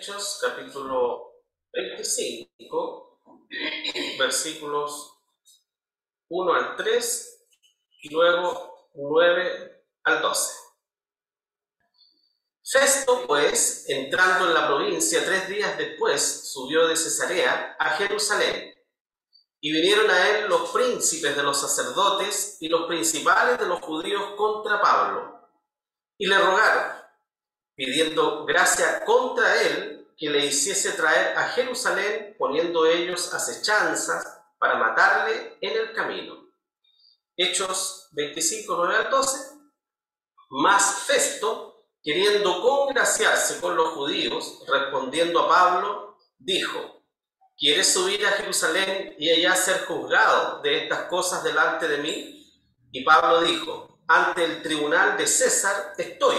Hechos, capítulo 25, versículos 1 al 3 y luego 9 al 12. Festo, pues, entrando en la provincia 3 días después, subió de Cesarea a Jerusalén, y vinieron a él los príncipes de los sacerdotes y los principales de los judíos contra Pablo, y le rogaron, pidiendo gracia contra él, que le hiciese traer a Jerusalén, poniendo ellos acechanzas para matarle en el camino. Hechos 25, 9 al 12. Mas Festo, queriendo congraciarse con los judíos, respondiendo a Pablo, dijo: ¿Quieres subir a Jerusalén y allá ser juzgado de estas cosas delante de mí? Y Pablo dijo: ante el tribunal de César estoy,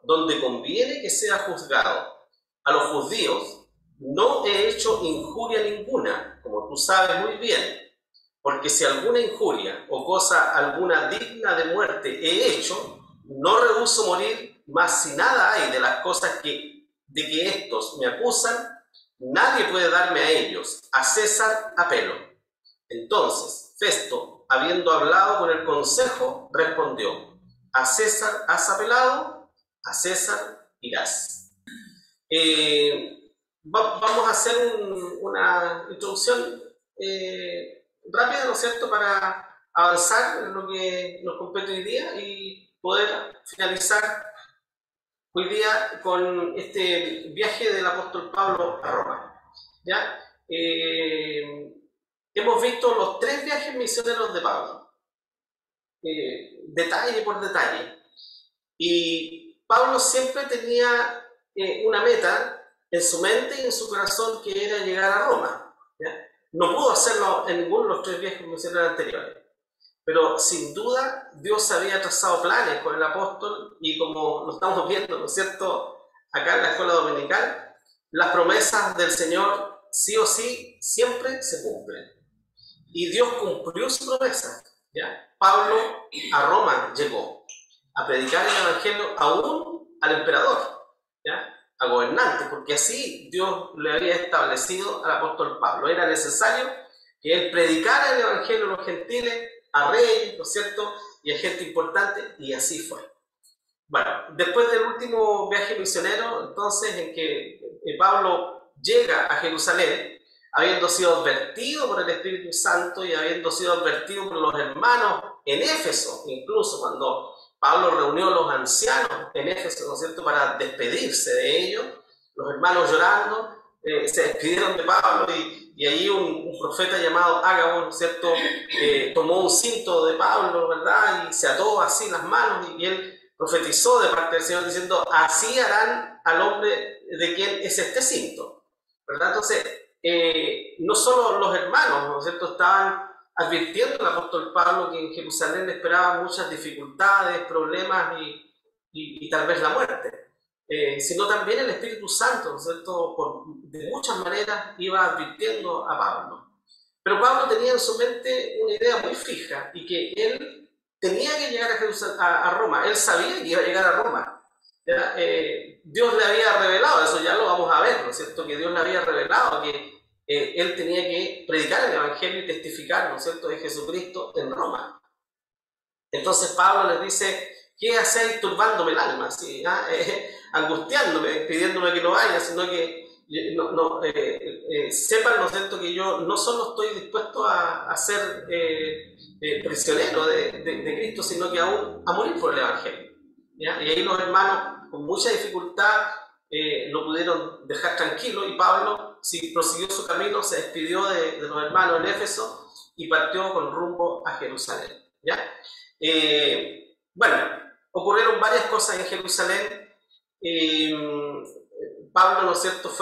donde conviene que sea juzgado. A los judíos no he hecho injuria ninguna, como tú sabes muy bien, porque si alguna injuria o cosa alguna digna de muerte he hecho, no rehúso morir, mas si nada hay de las cosas de que estos me acusan, nadie puede darme a ellos. A César apelo. Entonces Festo, habiendo hablado con el consejo, respondió: a César has apelado, a César irás. Vamos a hacer una introducción rápida, ¿no es cierto?, para avanzar en lo que nos compete hoy día y poder finalizar hoy día con este viaje del apóstol Pablo a Roma. ¿Ya? Hemos visto los 3 viajes misioneros de Pablo, detalle por detalle. Y Pablo siempre tenía una meta en su mente y en su corazón, que era llegar a Roma. ¿Ya? No pudo hacerlo en ninguno de los 3 viajes misioneros anteriores. Pero sin duda Dios había trazado planes con el apóstol, y como lo estamos viendo, ¿no es cierto?, acá en la escuela dominical, las promesas del Señor sí o sí siempre se cumplen. Y Dios cumplió su promesa. ¿Ya? Pablo a Roma llegó a predicar el evangelio aún al emperador, ¿ya?, a gobernante, porque así Dios le había establecido al apóstol Pablo. Era necesario que él predicara el evangelio a los gentiles, a reyes, ¿no es cierto?, y a gente importante, y así fue. Bueno, después del último viaje misionero, entonces, en que Pablo llega a Jerusalén, habiendo sido advertido por el Espíritu Santo y habiendo sido advertido por los hermanos en Éfeso, incluso cuando Pablo reunió a los ancianos en Éfeso, ¿no es cierto?, para despedirse de ellos, los hermanos llorando, se despidieron de Pablo, y allí un profeta llamado Ágabo, ¿no es cierto?, tomó un cinto de Pablo, ¿verdad?, y se ató así las manos, y él profetizó de parte del Señor diciendo: así harán al hombre de quien es este cinto, ¿verdad? Entonces, no solo los hermanos, ¿no es cierto?, estaban advirtiendo al apóstol Pablo que en Jerusalén le esperaban muchas dificultades, problemas y tal vez la muerte. Sino también el Espíritu Santo, ¿no es cierto?, de muchas maneras iba advirtiendo a Pablo. Pero Pablo tenía en su mente una idea muy fija, y que él tenía que llegar a Roma. Él sabía que iba a llegar a Roma. Dios le había revelado, eso ya lo vamos a ver, ¿no es cierto?, que Dios le había revelado que él tenía que predicar el evangelio y testificar, ¿no es cierto?, de Jesucristo en Roma. Entonces Pablo les dice: ¿qué hacéis turbándome el alma? ¿Sí? Angustiándome, pidiéndome que no vaya, sino que sepan, ¿no es cierto?, que yo no solo estoy dispuesto a ser prisionero de Cristo, sino que aún a morir por el evangelio. ¿Ya? Y ahí los hermanos, con mucha dificultad, lo pudieron dejar tranquilo, y Pablo prosiguió su camino, se despidió de los hermanos en Éfeso y partió con rumbo a Jerusalén. ¿Ya? Bueno, ocurrieron varias cosas en Jerusalén. Pablo, ¿no es cierto?, no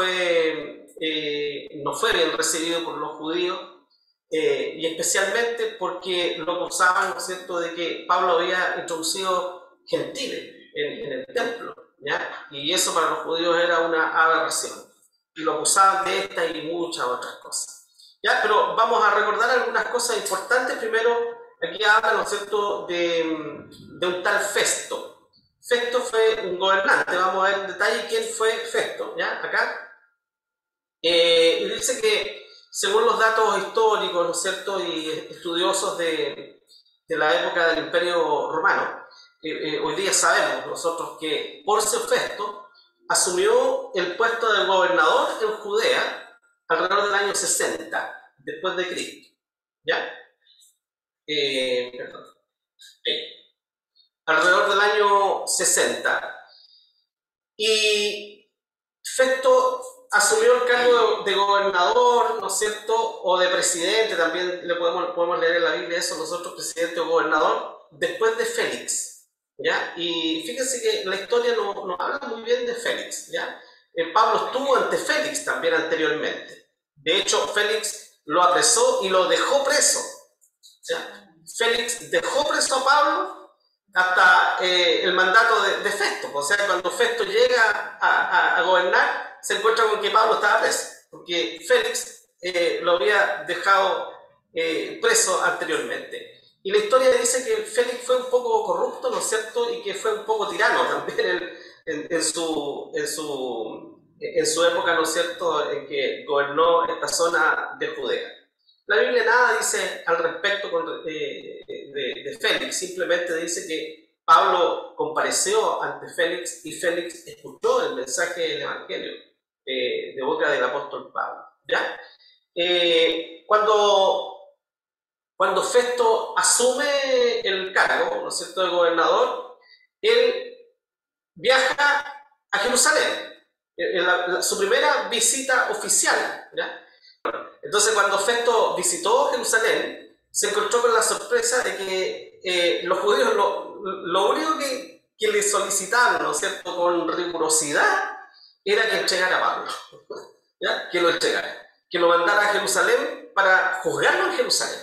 fue bien recibido por los judíos, y especialmente porque lo acusaban, ¿no es cierto?, de que Pablo había introducido gentiles en el templo, ¿ya? Y eso para los judíos era una aberración, y lo acusaban de esta y muchas otras cosas. ¿Ya? Pero vamos a recordar algunas cosas importantes. Primero, aquí habla, ¿no es cierto?, de un tal Festo. Festo fue un gobernante. Vamos a ver en detalle quién fue Festo, ¿ya? Acá. Y dice que, según los datos históricos, ¿no es cierto?, y estudiosos de la época del Imperio Romano, hoy día sabemos nosotros que Porcio Festo asumió el puesto de gobernador en Judea alrededor del año 60 después de Cristo. ¿Ya? Perdón. Alrededor del año 60. Y Festo asumió el cargo de gobernador, ¿no es cierto?, o de presidente, también le podemos leer en la Biblia eso, nosotros, presidente o gobernador, después de Félix, ¿ya? Y fíjense que la historia no habla muy bien de Félix, ¿ya? Pablo estuvo ante Félix también anteriormente. De hecho, Félix lo apresó y lo dejó preso, ¿ya? Félix dejó preso a Pablo hasta el mandato de Festo. O sea, cuando Festo llega a gobernar, se encuentra con que Pablo estaba preso, porque Félix lo había dejado preso anteriormente. Y la historia dice que Félix fue un poco corrupto, ¿no es cierto?, y que fue un poco tirano también en su época, ¿no es cierto?, en que gobernó esta zona de Judea. La Biblia nada dice al respecto de Félix, simplemente dice que Pablo compareció ante Félix y Félix escuchó el mensaje del Evangelio de boca del apóstol Pablo. ¿Ya? Cuando Festo asume el cargo, ¿no es cierto?, de gobernador, él viaja a Jerusalén, en su primera visita oficial. ¿Ya? Entonces, cuando Festo visitó Jerusalén, se encontró con la sorpresa de que los judíos lo único que le solicitaban, ¿no es cierto?, con rigurosidad, era que entregara a Pablo, ¿ya? Que lo entregara, que lo mandara a Jerusalén para juzgarlo en Jerusalén.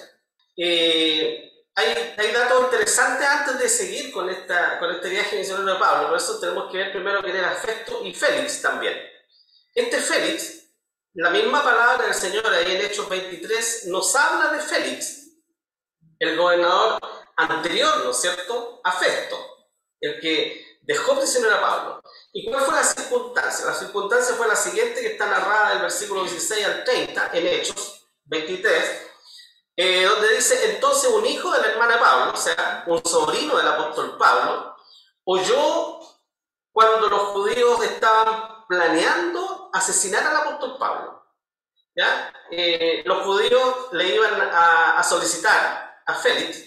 Hay datos interesantes antes de seguir con este viaje misionero de Pablo, por eso tenemos que ver primero quién era Festo y Félix también. Este Félix, la misma palabra del Señor ahí en Hechos 23 nos habla de Félix, el gobernador anterior, ¿no es cierto?, a Festo, el que dejó prisionero a Pablo. ¿Y cuál fue la circunstancia? La circunstancia fue la siguiente, que está narrada del versículo 16 al 30 en Hechos 23, donde dice: entonces un hijo de la hermana de Pablo, o sea, un sobrino del apóstol Pablo, oyó cuando los judíos estaban planeando asesinar al apóstol Pablo. ¿Ya? Los judíos le iban a solicitar a Félix,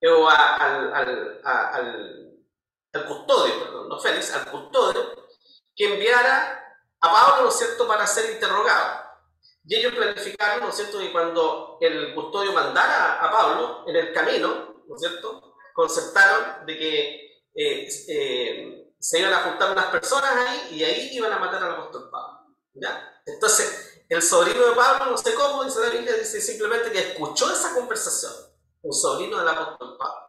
o al custodio, perdón, no Félix, al custodio, que enviara a Pablo, ¿no es cierto?, para ser interrogado. Y ellos planificaron, ¿no es cierto?, y cuando el custodio mandara a Pablo en el camino, ¿no es cierto?, concertaron de que se iban a juntar unas personas ahí y ahí iban a matar al apóstol Pablo. ¿Ya? Entonces, el sobrino de Pablo, no sé cómo, dice la Biblia, dice simplemente que escuchó esa conversación, un sobrino del apóstol Pablo,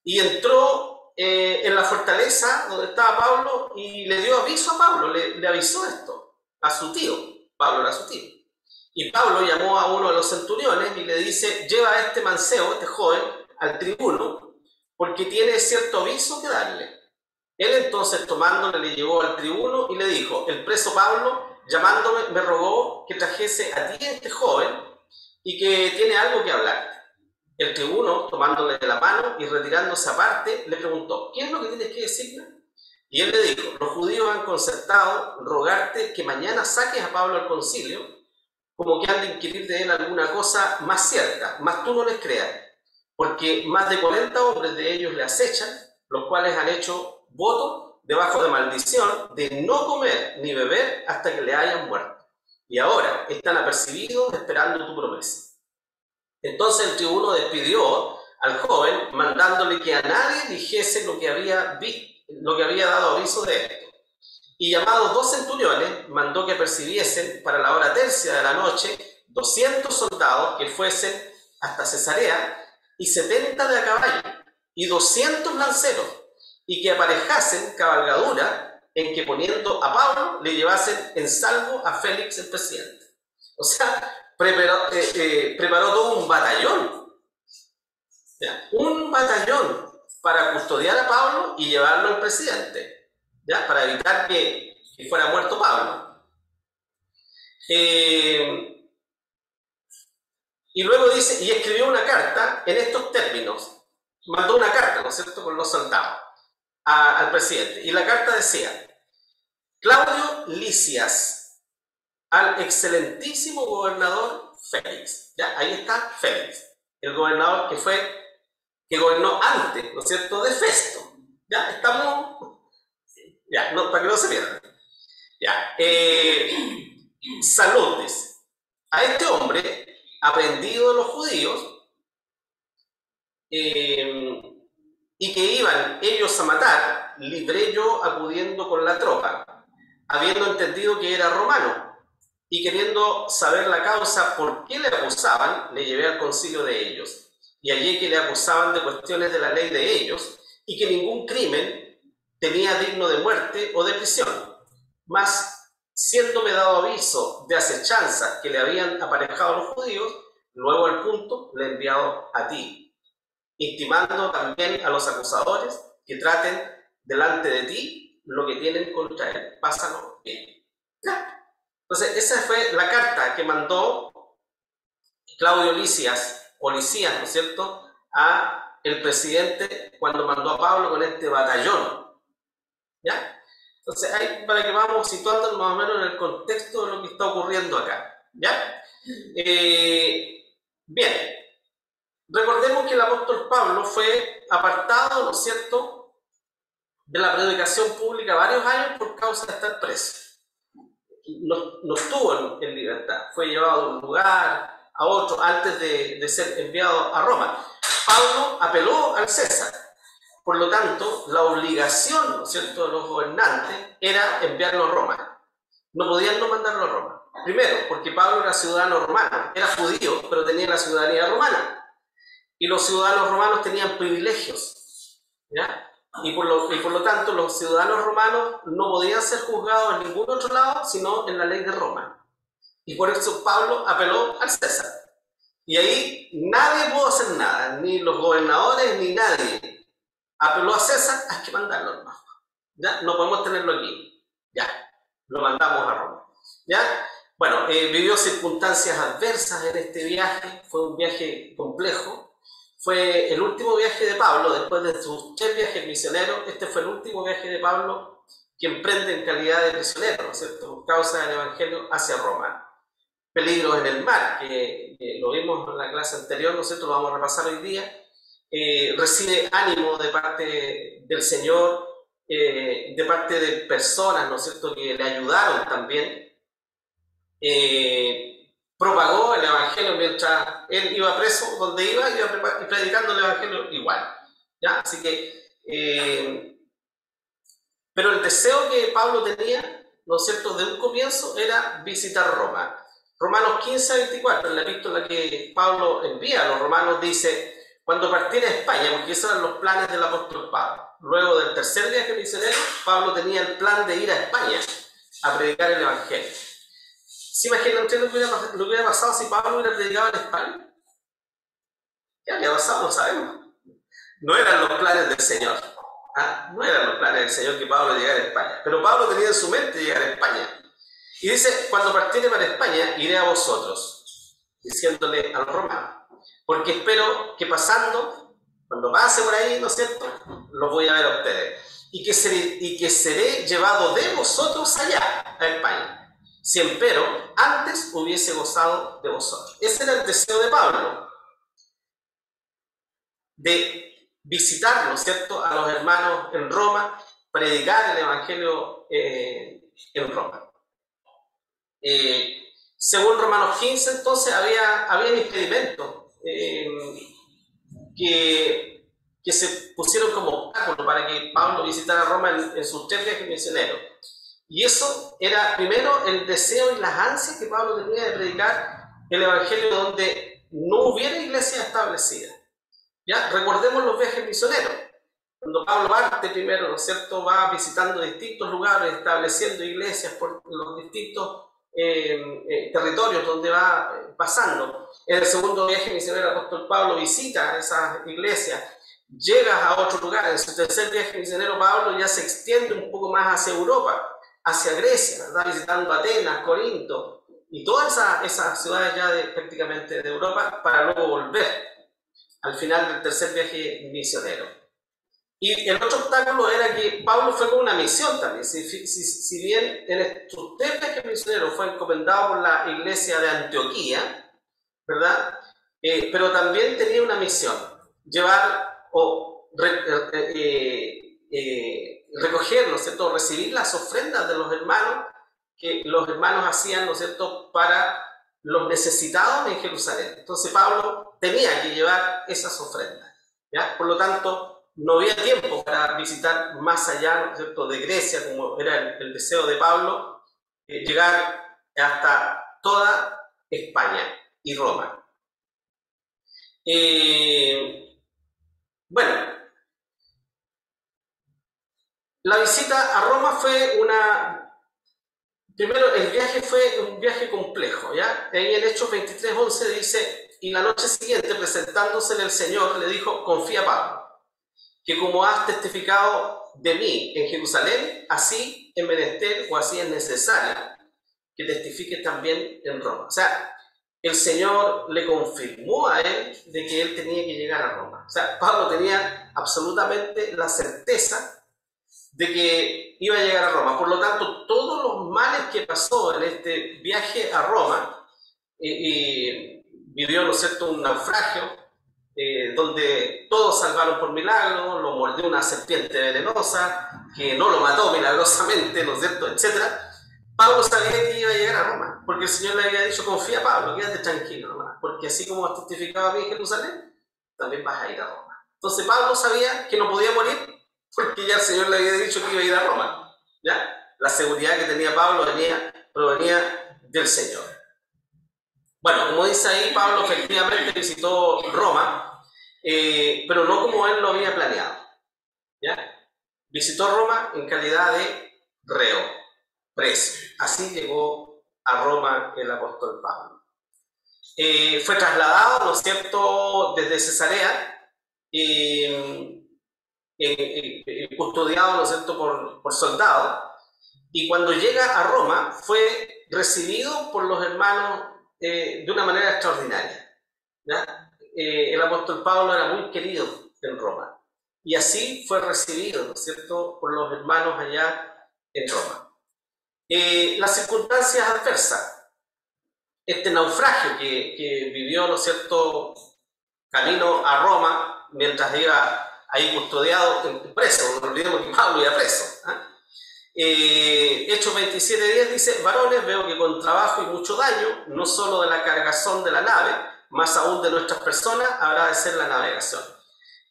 y entró en la fortaleza donde estaba Pablo y le dio aviso a Pablo, le avisó esto a su tío. Pablo era su tío. Y Pablo llamó a uno de los centuriones y le dice: lleva a este mancebo, este joven, al tribuno, porque tiene cierto aviso que darle. Él entonces, tomándole, le llevó al tribuno y le dijo: el preso Pablo, llamándome, me rogó que trajese a ti a este joven y que tiene algo que hablar. El tribuno, tomándole de la mano y retirándose aparte, le preguntó: ¿qué es lo que tienes que decirme? Y él le dijo: los judíos han concertado rogarte que mañana saques a Pablo al concilio, como que han de inquirir de él alguna cosa más cierta, mas tú no les creas, porque más de 40 hombres de ellos le acechan, los cuales han hecho voto debajo de maldición de no comer ni beber hasta que le hayan muerto. Y ahora están apercibidos esperando tu promesa. Entonces el tribuno despidió al joven, mandándole que a nadie dijese lo que había dado aviso de esto. Y llamados 2 centuriones, mandó que apercibiesen para la hora tercia de la noche 200 soldados que fuesen hasta Cesarea, y 70 de a caballo, y 200 lanceros, y que aparejasen cabalgadura en que, poniendo a Pablo, le llevasen en salvo a Félix el presidente. O sea, preparó todo un batallón, ¿ya? Un batallón para custodiar a Pablo y llevarlo al presidente, ¿ya? Para evitar que fuera muerto Pablo. Y luego dice, y escribió una carta en estos términos, mandó una carta, ¿no es cierto?, con los soldados al presidente. Y la carta decía: Claudio Lisias, al excelentísimo gobernador Félix. ¿Ya? Ahí está Félix, el gobernador que gobernó antes, ¿no es cierto?, de Festo. ¿Ya? Estamos, ya, no, para que no se pierdan. Ya. Saludes a este hombre aprendido de los judíos, y que iban ellos a matar, libré yo acudiendo con la tropa, habiendo entendido que era romano, y queriendo saber la causa por qué le acusaban, le llevé al concilio de ellos, y hallé que le acusaban de cuestiones de la ley de ellos, y que ningún crimen tenía digno de muerte o de prisión. Mas, siéndome dado aviso de acechanza que le habían aparejado los judíos, luego al punto le he enviado a ti, intimando también a los acusadores que traten delante de ti lo que tienen contra él. Pásalo bien. ¿Ya? Entonces, esa fue la carta que mandó Claudio Lisias, o Lisías, ¿no es cierto?, a el presidente cuando mandó a Pablo con este batallón. ¿Ya? Entonces, ahí para que vamos situándonos más o menos en el contexto de lo que está ocurriendo acá. ¿Ya? Bien, recordemos que el apóstol Pablo fue apartado, ¿no es cierto?, de la predicación pública varios años por causa de estar preso. No estuvo en libertad, fue llevado de un lugar a otro antes de ser enviado a Roma. Pablo apeló al César. Por lo tanto, la obligación, ¿no es cierto?, de los gobernantes era enviarlo a Roma. No podían no mandarlo a Roma. Primero, porque Pablo era ciudadano romano, era judío, pero tenía la ciudadanía romana. Y los ciudadanos romanos tenían privilegios, ¿ya? Y por lo tanto, los ciudadanos romanos no podían ser juzgados en ningún otro lado, sino en la ley de Roma. Y por eso Pablo apeló al César. Y ahí nadie pudo hacer nada, ni los gobernadores, ni nadie. Apeló a César, hay que mandarlo, hermano. ¿Ya? No podemos tenerlo aquí. Ya, lo mandamos a Roma. ¿Ya? Bueno, vivió circunstancias adversas en este viaje, fue un viaje complejo. Fue el último viaje de Pablo, después de sus 3 viajes misioneros. Este fue el último viaje de Pablo que emprende en calidad de prisionero, ¿no es cierto?, por causa del Evangelio hacia Roma. Peligros en el mar, que lo vimos en la clase anterior, ¿no es cierto?, lo vamos a repasar hoy día. Recibe ánimo de parte del Señor, de parte de personas, ¿no es cierto?, que le ayudaron también. Propagó el Evangelio mientras él iba preso, donde iba predicando el Evangelio igual. ¿Ya? Así que, pero el deseo que Pablo tenía, ¿no es cierto?, de un comienzo era visitar Roma. Romanos 15:24, en la epístola que Pablo envía a los romanos, dice: cuando partiera a España, porque esos eran los planes del apóstol Pablo. Luego del tercer viaje misionero, Pablo tenía el plan de ir a España a predicar el Evangelio. ¿Se imaginan ustedes lo que hubiera pasado si Pablo hubiera predicado en España? ¿Qué habría pasado? No sabemos. No eran los planes del Señor. No eran los planes del Señor que Pablo llegara a España. Pero Pablo tenía en su mente llegar a España. Y dice: cuando partiere para España, iré a vosotros, diciéndole a los romanos, porque espero que pasando, cuando pase por ahí, ¿no es cierto?, los voy a ver a ustedes. Y que seré llevado de vosotros allá, a España. Si empero antes hubiese gozado de vosotros. Ese era el deseo de Pablo, de visitar, ¿no es cierto?, a los hermanos en Roma, predicar el Evangelio en Roma. Según Romanos 15, entonces había impedimentos que se pusieron como obstáculo para que Pablo visitara Roma en sus 3 viajes misioneros. Y eso era primero el deseo y las ansias que Pablo tenía de predicar el Evangelio donde no hubiera iglesia establecida. ¿Ya? Recordemos los viajes misioneros. Cuando Pablo parte primero, ¿no es cierto?, va visitando distintos lugares, estableciendo iglesias por los distintos territorios donde va pasando. En el segundo viaje misionero, el apóstol Pablo visita esas iglesias, llega a otro lugar. En su tercer viaje misionero, Pablo ya se extiende un poco más hacia Europa, hacia Grecia, ¿verdad?, visitando Atenas, Corinto, y todas esas ciudades ya prácticamente de Europa, para luego volver al final del tercer viaje misionero. Y el otro obstáculo era que Pablo fue con una misión también. Si bien en estos tres viajes misioneros fue encomendado por la iglesia de Antioquía, ¿verdad? Pero también tenía una misión, llevar o recoger, ¿no es cierto?, recibir las ofrendas de los hermanos que los hermanos hacían, ¿no es cierto?, para los necesitados en Jerusalén. Entonces Pablo tenía que llevar esas ofrendas, ¿ya? Por lo tanto, no había tiempo para visitar más allá, ¿no es cierto?, de Grecia, como era el deseo de Pablo, llegar hasta toda España y Roma. Bueno, la visita a Roma fue primero, el viaje fue un viaje complejo, ¿ya? Ahí en Hechos 23:11 dice, y la noche siguiente, presentándosele el Señor, le dijo, confía, Pablo, que como has testificado de mí en Jerusalén, así es menester o así es necesario que testifiques también en Roma. O sea, el Señor le confirmó a él de que él tenía que llegar a Roma. O sea, Pablo tenía absolutamente la certeza de que iba a llegar a Roma. Por lo tanto, todos los males que pasó en este viaje a Roma, vivió, ¿no es cierto?, un naufragio, donde todos salvaron por milagro, lo mordió una serpiente venenosa, que no lo mató milagrosamente, ¿no es cierto?, etcétera. Pablo sabía que iba a llegar a Roma, porque el Señor le había dicho, confía, Pablo, quédate tranquilo, hermano, porque así como has testificado a mí en Jerusalén, también vas a ir a Roma. Entonces Pablo sabía que no podía morir, porque ya el Señor le había dicho que iba a ir a Roma, ¿ya? La seguridad que tenía Pablo provenía del Señor. Bueno, como dice ahí, Pablo efectivamente visitó Roma, pero no como él lo había planeado, ¿ya? Visitó Roma en calidad de reo, preso. Así llegó a Roma el apóstol Pablo. Fue trasladado, ¿no es cierto?, desde Cesarea, custodiado, ¿no es cierto?, por soldados, y cuando llega a Roma fue recibido por los hermanos de una manera extraordinaria, ¿ya? El apóstol Pablo era muy querido en Roma, y así fue recibido, ¿no es cierto?, por los hermanos allá en Roma. Las circunstancias adversas, este naufragio que vivió, ¿no es cierto?, camino a Roma, mientras iba ahí custodiado, preso, no olvidemos que Pablo iba preso, ¿eh? Hechos 27:10 dice, varones, veo que con trabajo y mucho daño, no solo de la cargazón de la nave, más aún de nuestras personas, habrá de ser la navegación.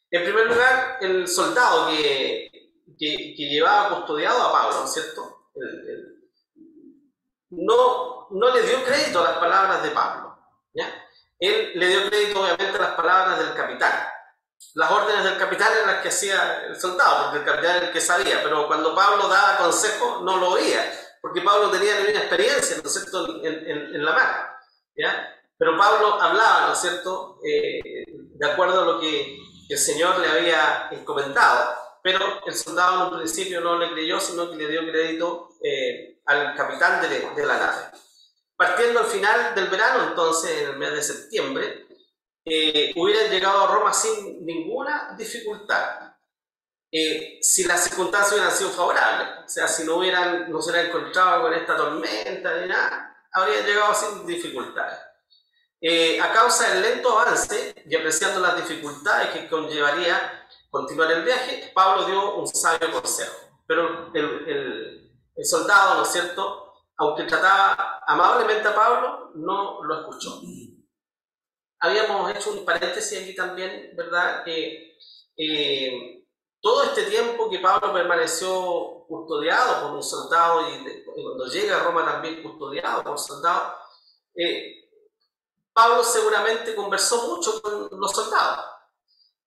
En primer lugar, el soldado que llevaba custodiado a Pablo, ¿no es cierto?, no le dio crédito a las palabras de Pablo, ¿ya? Él le dio crédito obviamente a las palabras del capitán. Las órdenes del capitán eran las que hacía el soldado, porque el capitán era el que sabía, pero cuando Pablo daba consejo no lo oía, porque Pablo tenía la misma experiencia, ¿no es cierto?, en la mar, ¿ya? Pero Pablo hablaba, ¿no es cierto?, de acuerdo a lo que el Señor le había encomendado, pero el soldado en un principio no le creyó, sino que le dio crédito al capitán de la nave. Partiendo al final del verano, entonces, en el mes de septiembre, hubieran llegado a Roma sin ninguna dificultad, si las circunstancias hubieran sido favorables. O sea, si no se hubieran encontrado con esta tormenta ni nada, habrían llegado sin dificultades. A causa del lento avance y apreciando las dificultades que conllevaría continuar el viaje, Pablo dio un sabio consejo. Pero el soldado, ¿no es cierto?, aunque trataba amablemente a Pablo, no lo escuchó. Habíamos hecho un paréntesis aquí también, ¿verdad?, que todo este tiempo que Pablo permaneció custodiado por un soldado y cuando llega a Roma también custodiado por soldados, Pablo seguramente conversó mucho con los soldados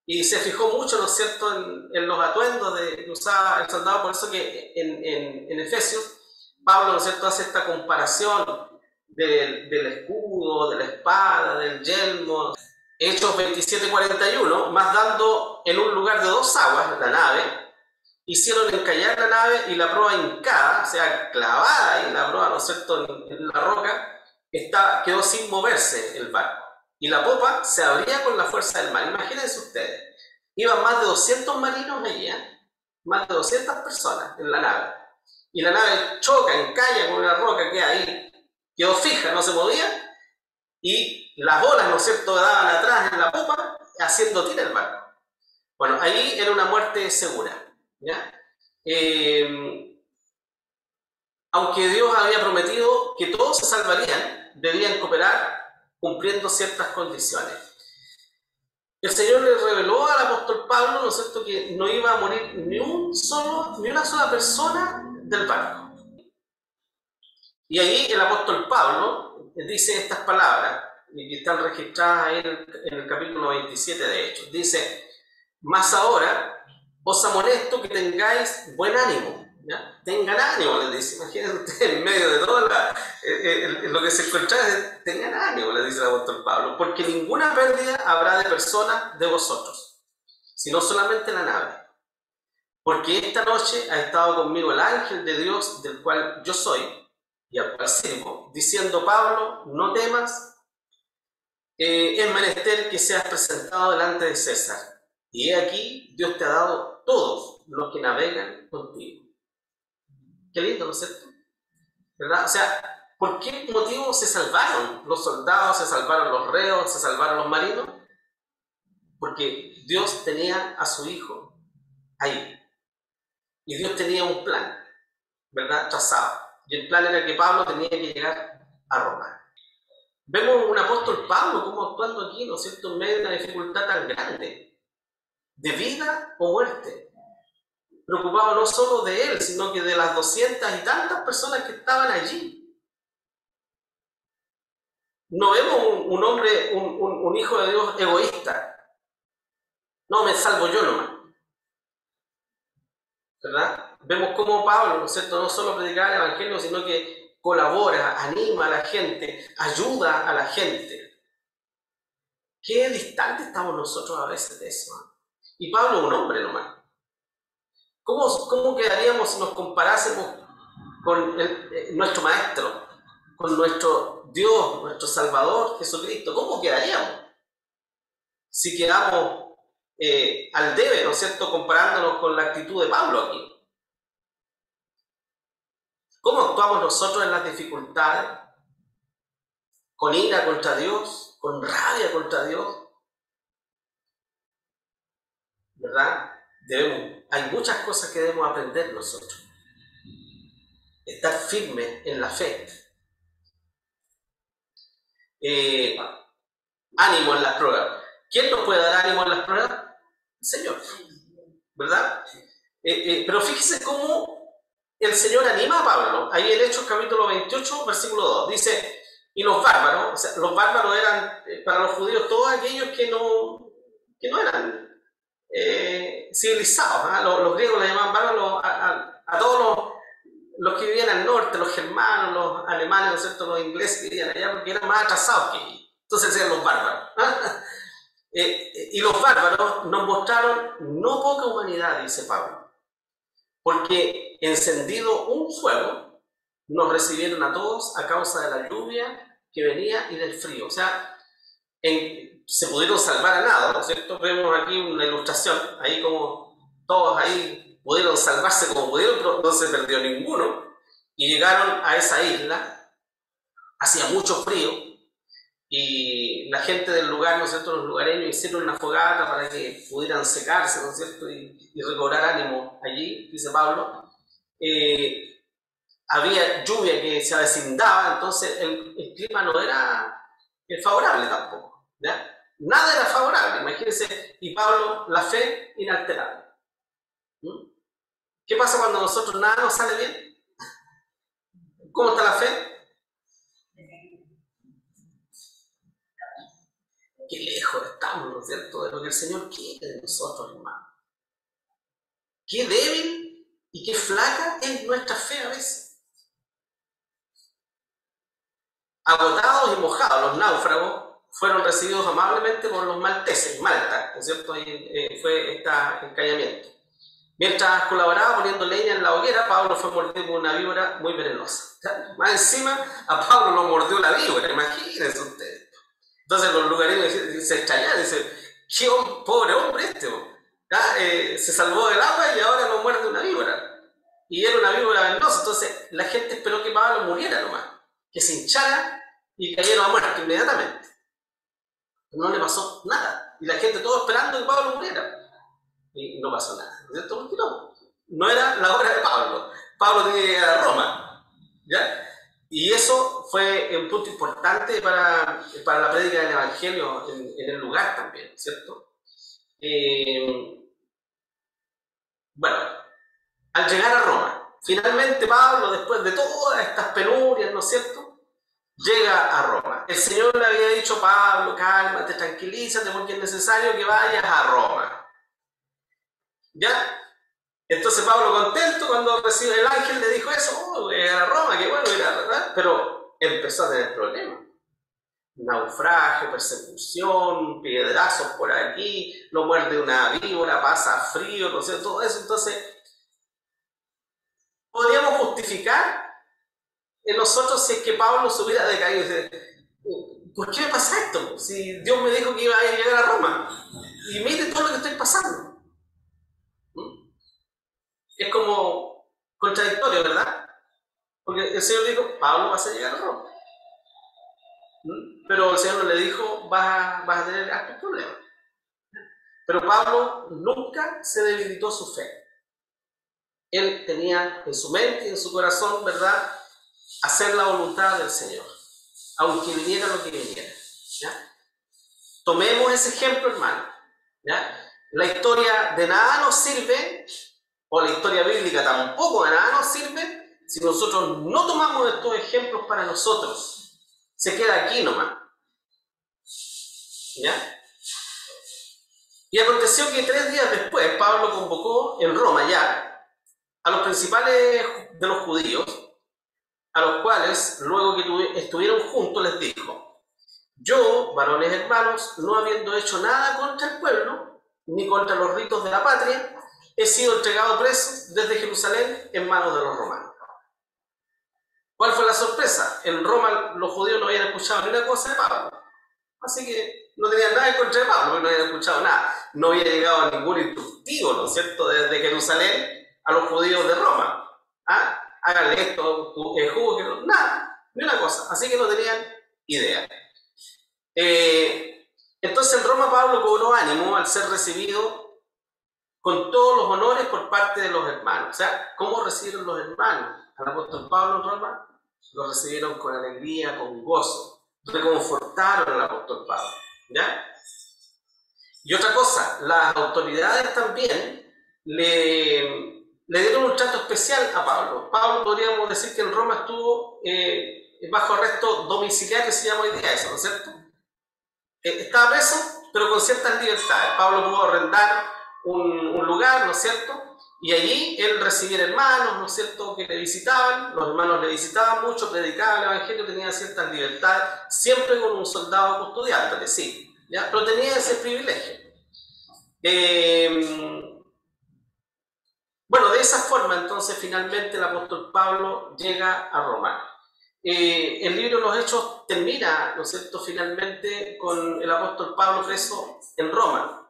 y se fijó mucho, ¿no es cierto?, en los atuendos que usaba el soldado. Por eso que en Efesios Pablo, ¿no es cierto?, hace esta comparación del escudo, de la espada, del yelmo. Hechos 27:41, más dando en un lugar de 2 aguas la nave, hicieron encallar la nave y la proa hincada, o sea, clavada ahí la proa, ¿no es cierto?, en la roca, quedó sin moverse el barco. Y la popa se abría con la fuerza del mar. Imagínense ustedes, iban más de 200 marinos allí, más de 200 personas en la nave. Y la nave choca, encalla con una roca que ahí quedó fija, no se movía, y las olas, ¿no es cierto?, daban atrás en la popa, haciendo tira el barco. Bueno, ahí era una muerte segura, ¿ya? Aunque Dios había prometido que todos se salvarían, debían cooperar cumpliendo ciertas condiciones. El Señor le reveló al apóstol Pablo, ¿no es cierto?, que no iba a morir ni una sola persona del barco. Y ahí el apóstol Pablo dice estas palabras, que están registradas ahí en el capítulo 27 de Hechos. Dice: mas ahora os amonesto que tengáis buen ánimo. ¿Ya? Tengan ánimo, les dice. Imagínense ustedes, en medio de todo lo que se encuentra, tengan ánimo, les dice el apóstol Pablo, porque ninguna pérdida habrá de personas de vosotros, sino solamente la nave. Porque esta noche ha estado conmigo el ángel de Dios, del cual yo soy y al cual sirvo, diciendo: Pablo, no temas, es menester que seas presentado delante de César. Y he aquí, Dios te ha dado todos los que navegan contigo. Qué lindo, ¿no es cierto? ¿Verdad? O sea, ¿por qué motivo se salvaron los soldados, se salvaron los reos, se salvaron los marinos? Porque Dios tenía a su hijo ahí. Y Dios tenía un plan, ¿verdad?, trazado. Y el plan era que Pablo tenía que llegar a Roma. Vemos un apóstol Pablo como actuando aquí, ¿no es cierto?, en medio de una dificultad tan grande, de vida o muerte. Preocupado no solo de él, sino que de las 200 y tantas personas que estaban allí. No vemos un hombre, un hijo de Dios egoísta. No, me salvo yo nomás, ¿verdad? Vemos cómo Pablo, ¿no es cierto?, no solo predicaba el evangelio, sino que colabora, anima a la gente, ayuda a la gente. Qué distante estamos nosotros a veces de eso, ¿eh? Y Pablo es un hombre nomás. ¿Cómo quedaríamos si nos comparásemos con nuestro Maestro, con nuestro Dios, nuestro Salvador, Jesucristo? ¿Cómo quedaríamos si quedamos al debe, ¿no es cierto?, comparándonos con la actitud de Pablo aquí? ¿Cómo actuamos nosotros en las dificultades? ¿Con ira contra Dios? ¿Con rabia contra Dios? ¿Verdad? Hay muchas cosas que debemos aprender nosotros. Estar firmes en la fe. Ánimo en las pruebas. ¿Quién nos puede dar ánimo en las pruebas? El Señor, ¿verdad? Pero fíjese cómo el Señor anima a Pablo. Ahí en Hechos capítulo 28, versículo 2, dice: y los bárbaros, o sea, los bárbaros eran para los judíos todos aquellos que no eran civilizados, ¿eh? Los griegos le llamaban bárbaros a todos los que vivían al norte, los germanos, los alemanes, ¿no es cierto?, los ingleses que vivían allá, porque eran más atrasados que ellos. Entonces decían los bárbaros. Y los bárbaros nos mostraron no poca humanidad, dice Pablo, porque encendido un fuego, nos recibieron a todos a causa de la lluvia que venía y del frío. O sea, se pudieron salvar a nada, ¿no es cierto? Vemos aquí una ilustración, ahí como todos ahí pudieron salvarse como pudieron, pero no se perdió ninguno, y llegaron a esa isla, hacía mucho frío, y la gente del lugar, ¿no es cierto?, los lugareños hicieron una fogata para que pudieran secarse, ¿no es cierto?, y recobrar ánimo allí, dice Pablo. Había lluvia que se avecindaba, entonces el clima no era favorable tampoco, ¿ya? Nada era favorable, imagínense, y Pablo, la fe inalterable. ¿Qué pasa cuando a nosotros nada nos sale bien? ¿Cómo está la fe? Qué lejos estamos, ¿no es cierto?, de lo que el Señor quiere de nosotros, hermano. Qué débil y qué flaca es nuestra fe a veces. Agotados y mojados, los náufragos fueron recibidos amablemente por los malteses, Malta, ¿no es cierto? Ahí fue este encallamiento. Mientras colaboraba poniendo leña en la hoguera, hoguera, Pablo fue mordido por una víbora muy venenosa. ¿Ya? Más encima, a Pablo lo mordió la víbora, imagínense ustedes. Entonces los lugareños se extrañaron, dicen, qué pobre hombre este, ¿ya? Se salvó del agua y ahora lo muerde una víbora. Y era una víbora venenosa, entonces la gente esperó que Pablo muriera nomás, que se hinchara y cayeron a muerte inmediatamente. No le pasó nada, y la gente todo esperando que Pablo muriera. Y no pasó nada, ¿cierto? Porque no era la obra de Pablo. Pablo tenía que llegar a Roma, ¿ya? Y eso fue un punto importante para la prédica del Evangelio en el lugar también, ¿cierto? Bueno, al llegar a Roma, finalmente Pablo, después de todas estas penurias, ¿no es cierto?, llega a Roma. El Señor le había dicho, Pablo, cálmate, tranquilízate, porque es necesario que vayas a Roma. ¿Ya? Entonces Pablo, contento cuando recibe el ángel, le dijo eso, voy a llegar a Roma, qué bueno ir a Roma. Pero empezó a tener problemas. Naufragio, persecución, piedrazos por aquí, lo muerde una víbora, pasa frío, no sé, todo eso. Entonces, podríamos justificar en nosotros si es que Pablo se hubiera decaído y dice, ¿por qué me pasa esto? Si Dios me dijo que iba a llegar a Roma y mire todo lo que estoy pasando. Es como contradictorio, ¿verdad? Porque el Señor dijo, Pablo vas a llegar a Roma. Pero el Señor no le dijo, vas a tener estos problemas. Pero Pablo nunca se debilitó su fe. Él tenía en su mente y en su corazón, ¿verdad?, hacer la voluntad del Señor, aunque viniera lo que viniera. ¿Ya? Tomemos ese ejemplo, hermano. ¿Ya? La historia de nada nos sirve, o la historia bíblica tampoco de nada nos sirve, si nosotros no tomamos estos ejemplos para nosotros. Se queda aquí nomás. ¿Ya? Y aconteció que 3 días después, Pablo convocó en Roma ya a los principales de los judíos, a los cuales, luego que estuvieron juntos, les dijo, yo, varones hermanos, no habiendo hecho nada contra el pueblo, ni contra los ritos de la patria, he sido entregado preso desde Jerusalén en manos de los romanos. ¿Cuál fue la sorpresa? En Roma los judíos no habían escuchado ni una cosa de Pablo, así que no tenían nada en contra de Pablo, porque no habían escuchado nada. No había llegado ningún instructivo, ¿no es cierto?, desde Jerusalén a los judíos de Roma. ¿Ah? Háganle esto, juzguenlo, nada, ni una cosa, así que no tenían idea. Entonces en Roma Pablo cobró ánimo al ser recibido con todos los honores por parte de los hermanos. O sea, ¿cómo recibieron los hermanos al apóstol Pablo en Roma? Lo recibieron con alegría, con gozo, reconfortaron al apóstol Pablo, ¿ya? Y otra cosa, las autoridades también le dieron un trato especial a Pablo. Pablo, podríamos decir que en Roma estuvo bajo arresto domiciliario, se llama hoy día eso, ¿no es cierto? Estaba preso, pero con ciertas libertades. Pablo pudo arrendar un lugar, ¿no es cierto? Y allí él recibía hermanos, ¿no es cierto?, que le visitaban, los hermanos le visitaban mucho, predicaban el Evangelio, tenía ciertas libertades, siempre con un soldado custodiándole, sí, ¿ya? Pero tenía ese privilegio. Bueno, de esa forma entonces finalmente el apóstol Pablo llega a Roma. El libro de los Hechos termina, ¿no es cierto?, finalmente con el apóstol Pablo preso en Roma.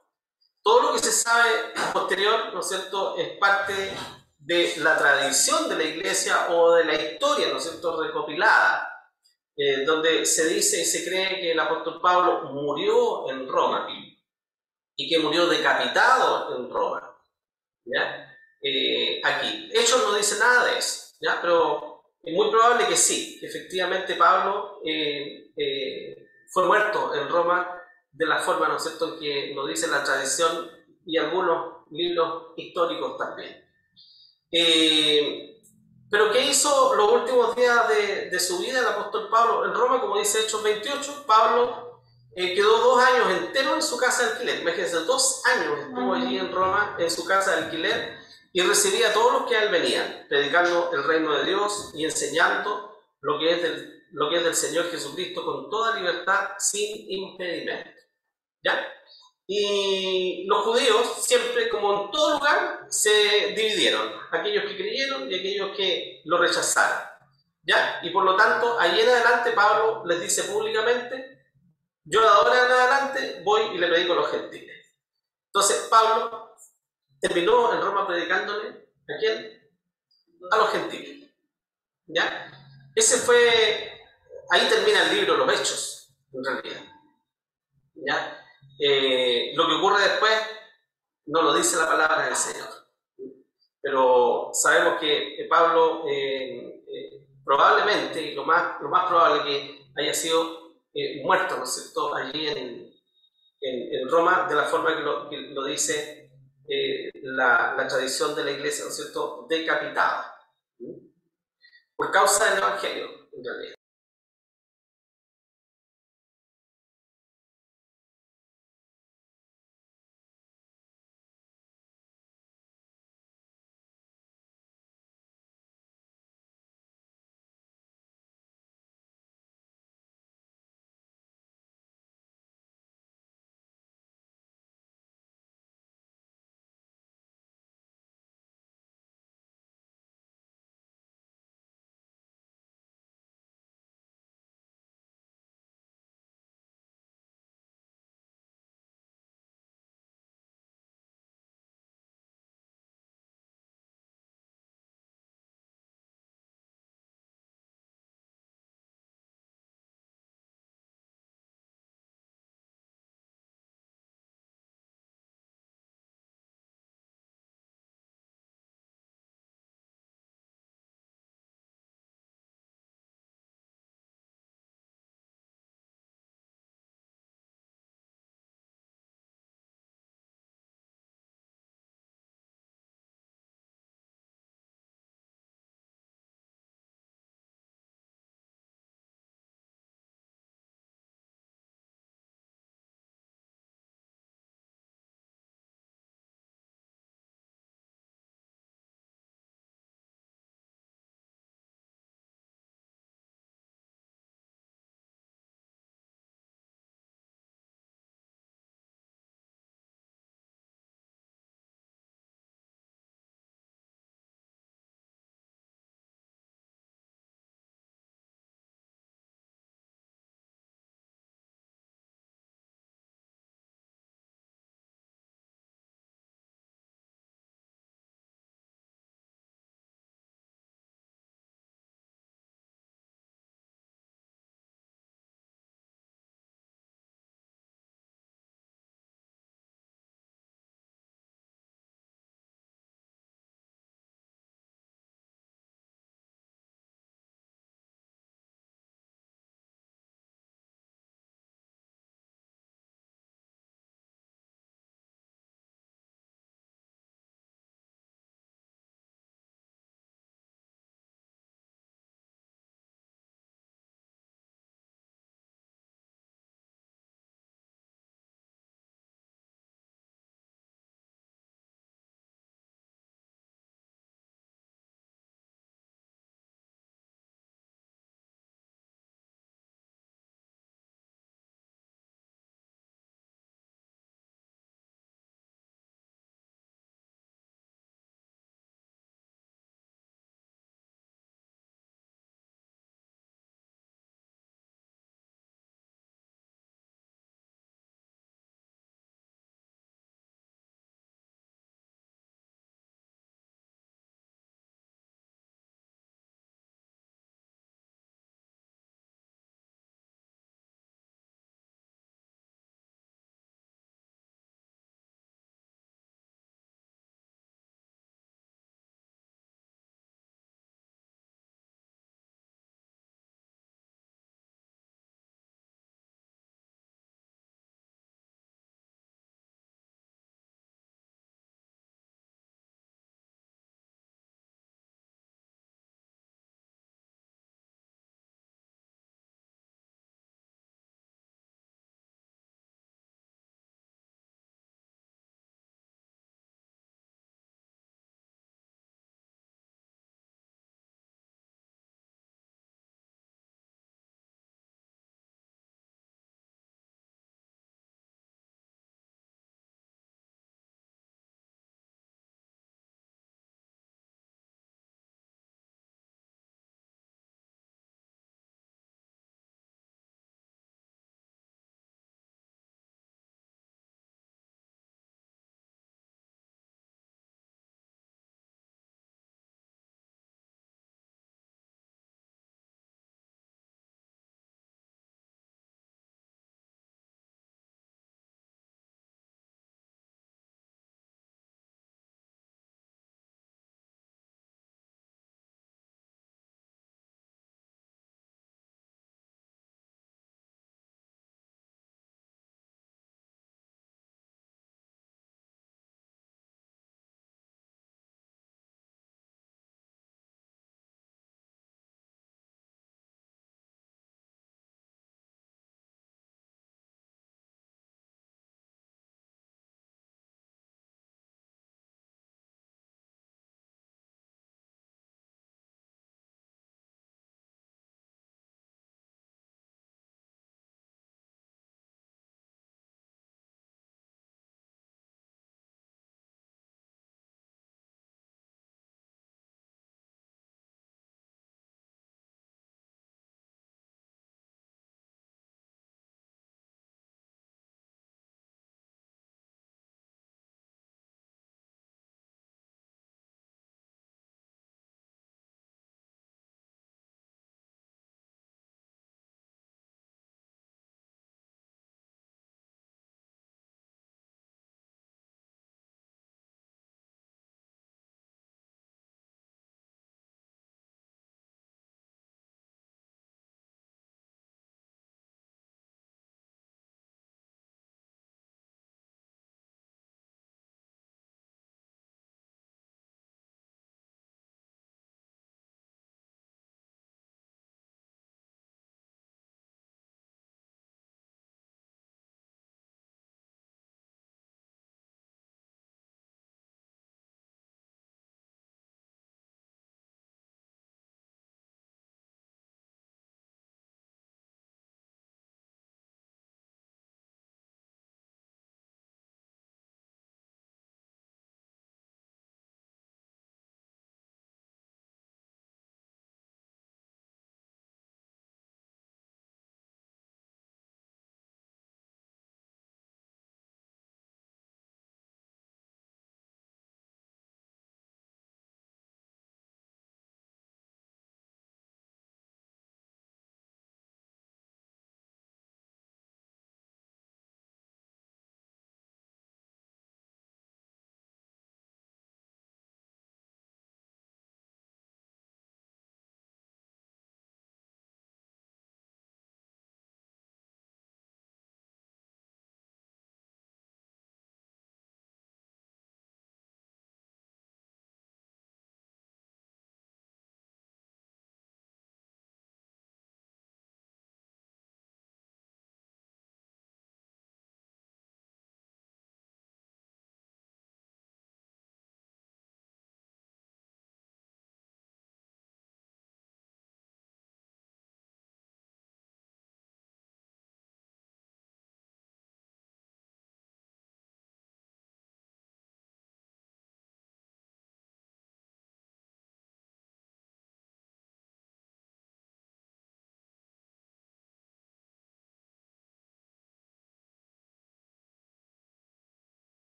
Todo lo que se sabe posterior, ¿no es cierto?, es parte de la tradición de la iglesia o de la historia, ¿no es cierto?, recopilada, donde se dice y se cree que el apóstol Pablo murió en Roma y que murió decapitado en Roma. ¿Ya? Aquí. Hechos no dice nada de eso, ¿ya? Pero es muy probable que sí, que efectivamente Pablo fue muerto en Roma de la forma, ¿no es cierto?, en que nos dice la tradición y algunos libros históricos también. Pero ¿qué hizo los últimos días de su vida el apóstol Pablo en Roma? Como dice Hechos 28, Pablo quedó 2 años enteros en su casa de alquiler. Imagínense, 2 años estuvo allí en Roma en su casa de alquiler y recibía a todos los que a él venían, predicando el reino de Dios y enseñando lo que es del Señor Jesucristo con toda libertad, sin impedimento. ¿Ya? Y los judíos siempre, como en todo lugar, se dividieron, aquellos que creyeron y aquellos que lo rechazaron. ¿Ya? Y por lo tanto, ahí en adelante Pablo les dice públicamente, yo de ahora en adelante voy y le predico a los gentiles. Entonces Pablo terminó en Roma predicándole ¿a quién? A los gentiles. ¿Ya? Ese fue, ahí termina el libro Los Hechos, en realidad. ¿Ya? Lo que ocurre después no lo dice la palabra del Señor. Pero sabemos que Pablo probablemente, y lo más probable que haya sido muerto, ¿no es cierto?, allí en Roma, de la forma que lo dice la tradición de la iglesia, ¿no es cierto?, decapitado, por causa del Evangelio, en realidad.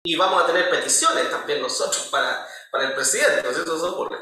y vamos a tener peticiones también nosotros para el presidente, ¿no es cierto? Eso ocurre.